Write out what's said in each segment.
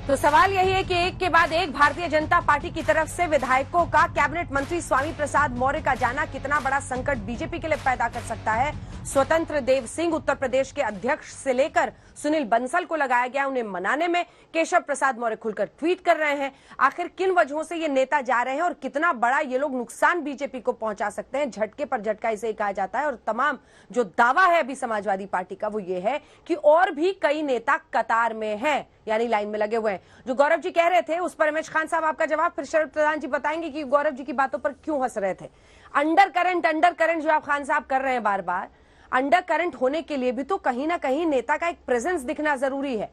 तो सवाल यही है कि एक के बाद एक भारतीय जनता पार्टी की तरफ से विधायकों का कैबिनेट मंत्री स्वामी प्रसाद मौर्य का जाना कितना बड़ा संकट बीजेपी के लिए पैदा कर सकता है। स्वतंत्र देव सिंह उत्तर प्रदेश के अध्यक्ष से लेकर सुनील बंसल को लगाया गया उन्हें मनाने में। केशव प्रसाद मौर्य खुलकर ट्वीट कर रहे हैं। आखिर किन वजहों से ये नेता जा रहे हैं और कितना बड़ा ये लोग नुकसान बीजेपी को पहुंचा सकते हैं। झटके पर झटका इसे कहा जाता है। और तमाम जो दावा है अभी समाजवादी पार्टी का वो ये है कि और भी कई नेता कतार में हैं, यानी लाइन में लगे हुए हैं। जो गौरव जी कह रहे थे उस पर एमएच खान साहब आपका जवाब, फिर शरद प्रधान जी बताएंगे कि गौरव जी की बातों पर क्यों हंस रहे थे। अंडर करंट जो आप खान साहब कर रहे हैं बार बार, अंडर करंट होने के लिए भी तो कहीं ना कहीं नेता का एक प्रेजेंस दिखना जरूरी है।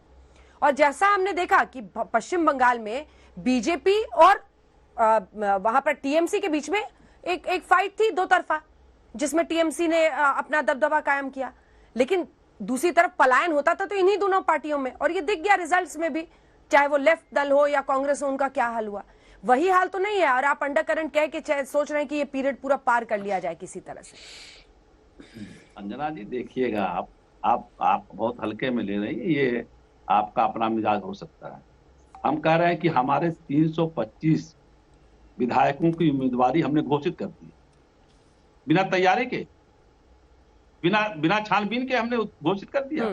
और जैसा हमने देखा कि पश्चिम बंगाल में बीजेपी और वहां पर टीएमसी के बीच में एक फाइट थी दो तरफा, जिसमें टीएमसी ने अपना दबदबा कायम किया, लेकिन दूसरी तरफ पलायन होता था तो इन्हीं दोनों पार्टियों में, और ये दिख गया रिजल्ट्स में भी, चाहे वो लेफ्ट दल हो या कांग्रेस हो, उनका क्या हाल हुआ। वही हाल तो नहीं है। और आप अंडर करंट कह के सोच रहे हैं कि ये पीरियड पूरा पार कर लिया जाए किसी तरह से। अंजना जी देखिएगा, आप बहुत हल्के में ले रही हैं, ये आपका अपना मिजाज हो सकता है। हम कह रहे हैं कि हमारे 325 विधायकों की उम्मीदवारी हमने घोषित कर दी, बिना तैयारी के, बिना छानबीन के हमने घोषित कर दिया।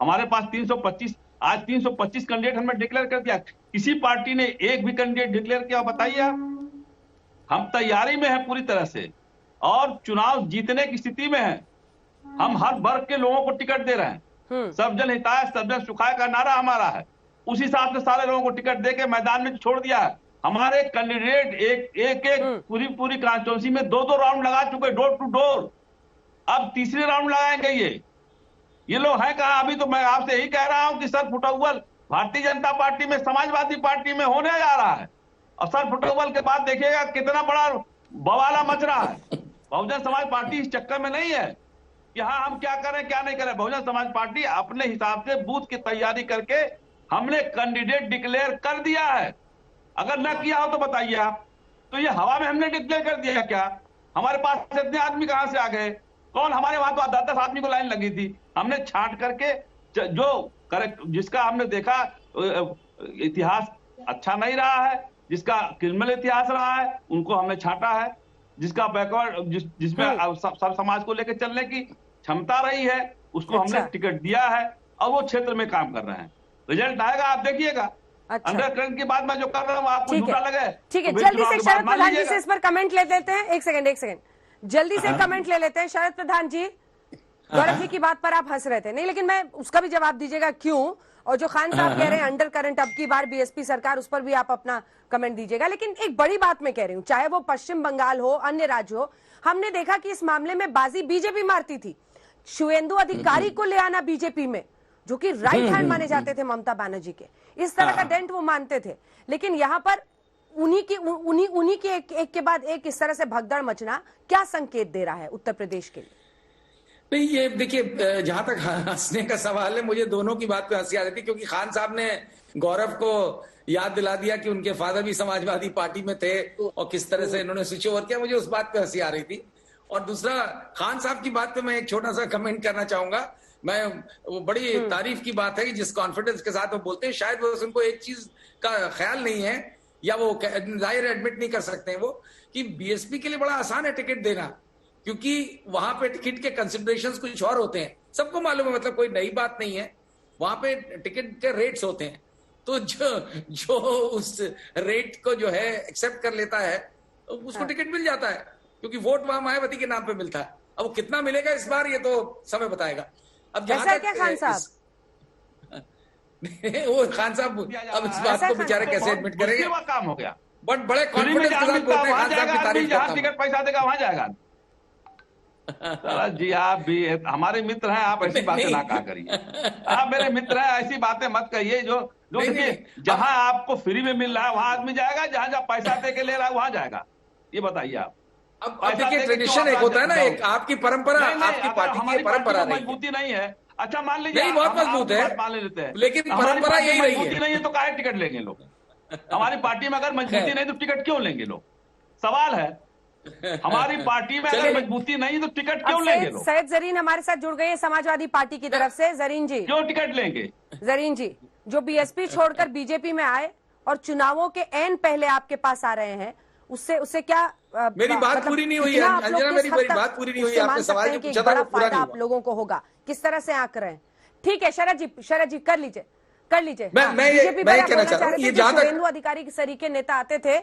हमारे पास 325 आज 325 कैंडिडेट हमने डिक्लेयर कर दिया। किसी पार्टी ने एक भी कैंडिडेट डिक्लेयर किया बताइए आप। हम तैयारी में हैं पूरी तरह से और चुनाव जीतने की स्थिति में हैं। हम हर वर्ग के लोगों को टिकट दे रहे हैं। सब जन हिताय सब जन सुखाय का नारा हमारा है। उस हिसाब से सारे लोगों को टिकट देके मैदान में छोड़ दिया है। हमारे कैंडिडेट एक पूरी कॉन्स्टिट्यूंसी में 2-2 राउंड लगा चुके, डोर टू डोर। अब तीसरे राउंड लगाएंगे। ये लोग हैं कहां? अभी तो मैं आपसे यही कह रहा हूं कि सर फुटअव्वल भारतीय जनता पार्टी में, समाजवादी पार्टी में होने जा रहा है। और सर फुटअव्वल के बाद देखिएगा कितना बड़ा बवाला मच रहा है। बहुजन समाज पार्टी इस चक्कर में नहीं है कि हाँ हम क्या करें क्या नहीं करें। बहुजन समाज पार्टी अपने हिसाब से बूथ की तैयारी करके हमने कैंडिडेट डिक्लेयर कर दिया है। अगर न किया हो तो बताइए आप। तो ये हवा में हमने डिक्लेयर कर दिया क्या? हमारे पास इतने आदमी कहां से आ गए? कौन? हमारे वहां तो 10-10 आदमी को लाइन लगी थी। हमने छांट करके जो करेक्ट, जिसका हमने देखा इतिहास अच्छा नहीं रहा है, जिसका क्रिमिनल इतिहास रहा है, उनको हमने छांटा है। जिसका बैकवर्ड जिसमें सब समाज को लेकर चलने की क्षमता रही है, उसको हमने टिकट दिया है और वो क्षेत्र में काम कर रहे हैं। रिजल्ट आएगा, आप देखिएगा। अंडर करंट की बात मैं जो कर रहा हूँ आपको झूठा लगे। ठीक है, जल्दी से शरद प्रधान जी से इस पर कमेंट ले लेते हैं। एक सेकंड जल्दी से कमेंट ले लेते हैं। शरद प्रधान जी, गौरव जी की बात पर आप हंस रहे थे, नहीं लेकिन मैं उसका भी जवाब दीजिएगा क्यों। और जो खान साहब कह रहे हैं अंडर करंट अब की बार बीएसपी सरकार, उस पर भी आप अपना कमेंट दीजिएगा। लेकिन एक बड़ी बात मैं कह रही हूँ, चाहे वो पश्चिम बंगाल हो, अन्य राज्य हो, हमने देखा कि इस मामले में बाजी बीजेपी मारती थी। शुवेंदु अधिकारी को ले आना बीजेपी में, जो कि राइट हैंड माने जाते थे ममता बनर्जी के, इस तरह का डेंट वो मानते थे। लेकिन यहाँ पर उन्हीं की एक के बाद एक इस तरह से भगदड़ मचना क्या संकेत दे रहा है उत्तर प्रदेश के लिए? नहीं, ये देखिए, जहां तक हंसने का सवाल है, मुझे दोनों की बात पे हंसी आ रही थी, क्योंकि खान साहब ने गौरव को याद दिला दिया कि उनके फादर भी समाजवादी पार्टी में थे और किस तरह से इन्होंने स्विच ओवर किया। मुझे उस बात पे हंसी आ रही थी। और दूसरा, खान साहब की बात पे मैं एक छोटा सा कमेंट करना चाहूंगा। वो बड़ी तारीफ की बात है कि जिस कॉन्फिडेंस के साथ वो बोलते हैं, शायद वो उनको एक चीज का ख्याल नहीं है, या वो जाहिर एडमिट नहीं कर सकते हैं वो, कि बीएसपी के लिए बड़ा आसान है टिकट देना, क्योंकि वहां पे टिकट के कंसिडरेशंस कुछ और होते हैं। सबको मालूम है, मतलब कोई नई बात नहीं है। वहां पे टिकट के रेट्स होते हैं, तो जो उस रेट को जो है एक्सेप्ट कर लेता है उसको टिकट मिल जाता है, क्योंकि वोट वहां मायावती के नाम पे मिलता है। अब वो कितना मिलेगा इस बार, ये तो समय बताएगा। अब जहां तक खान साहब वो खान साहब अब इस बात को बेचारे कैसे एडमिट करेंगे? काम हो गया, बट बड़े कॉन्फिडेंस के साथ बोलते हैं खान साहब की तारीफ करता हूं। टिकट पैसा देगा वहां जाएगा। जी आप भी हमारे मित्र हैं, आप ऐसी बातें ना कहा करिए। आप मेरे मित्र हैं, ऐसी बातें मत कहिए। जो जहां आपको फ्री में मिल रहा है वहां आदमी जाएगा, जहां पैसा दे के ले रहा है वहां जाएगा। ये बताइए आप। अब देखिए, ट्रेडिशन एक होता है ना, एक आपकी परंपरा, आपकी पार्टी की परंपरा मजबूती नहीं है। अच्छा मान लीजिए नहीं, बहुत मजबूत है, मान लेते हैं, लेकिन परंपरा यही रही है। नहीं है तो काहे टिकट लेंगे लोग? हमारी पार्टी में अगर मजबूती नहीं तो टिकट क्यों लेंगे लोग? सवाल है। हमारी पार्टी में अगर मजबूती नहीं तो टिकट क्यों अब लेंगे लोग? सैयद जरीन हमारे साथ जुड़ गए हैं समाजवादी पार्टी की तरफ से। जरीन जी, क्यों टिकट लेंगे? जरीन जी, जो बीएसपी छोड़कर बीजेपी में आए और चुनावों के एन पहले आपके पास आ रहे हैं, उससे क्या मेरी बात पूरी नहीं हुई अंजना, मेरी बात पूरी नहीं हुई। आपने सवाल जो पूछा था वो पूरा नहीं हुआ। आप लोगों को होगा, किस तरह से आंक रहे हैं? ठीक है शरद जी कर लीजिए। मैं ये कहना चाह रहा हूँ, ये जहां तक सुरेंदु अधिकारी के सरीके नेता आते थे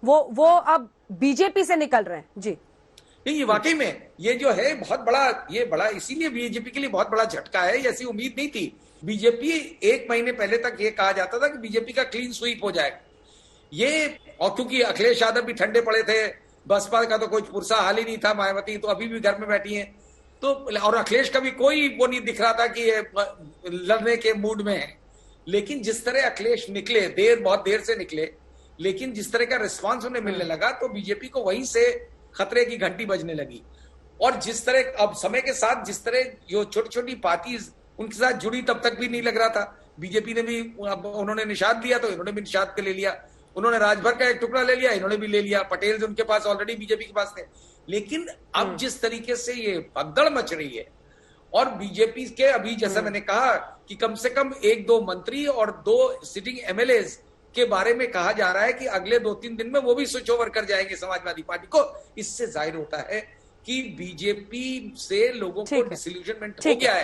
वो अब बीजेपी से निकल रहे हैं जी। नहीं, ये वाकई में ये जो है बहुत बड़ा इसीलिए बीजेपी के लिए बहुत बड़ा झटका है। ऐसी उम्मीद नहीं थी। बीजेपी 1 महीने पहले तक ये कहा जाता था कि बीजेपी का क्लीन स्वीप हो जाएगा। ये और क्योंकि अखिलेश यादव भी ठंडे पड़े थे, बसपा का तो कोई पुरसा हाल ही नहीं था, मायावती तो अभी भी घर में बैठी हैं, तो और अखिलेश का भी कोई वो नहीं दिख रहा था कि ये लड़ने के मूड में है। लेकिन जिस तरह अखिलेश निकले, बहुत देर से निकले, लेकिन जिस तरह का रिस्पांस उन्हें मिलने लगा तो बीजेपी को वहीं से खतरे की घंटी बजने लगी। और जिस तरह अब समय के साथ जिस तरह जो छोटी छोटी पार्टीज उनके साथ जुड़ी, तब तक भी नहीं लग रहा था। बीजेपी ने भी, अब उन्होंने निषाद दिया तो इन्होंने भी निषाद के ले लिया, उन्होंने राजभर का एक टुकड़ा ले लिया, इन्होंने भी ले लिया, पटेल उनके पास ऑलरेडी बीजेपी के पास थे। लेकिन अब जिस तरीके से ये भगदड़ मच रही है और बीजेपी के अभी जैसा मैंने कहा कि कम से कम 1-2 मंत्री और 2 सिटिंग एमएलए के बारे में कहा जा रहा है कि अगले 2-3 दिन में वो भी स्विच ओवर कर जाएंगे समाजवादी पार्टी को। इससे जाहिर होता है कि बीजेपी से लोगों को डिसइल्यूजनमेंट हो गया है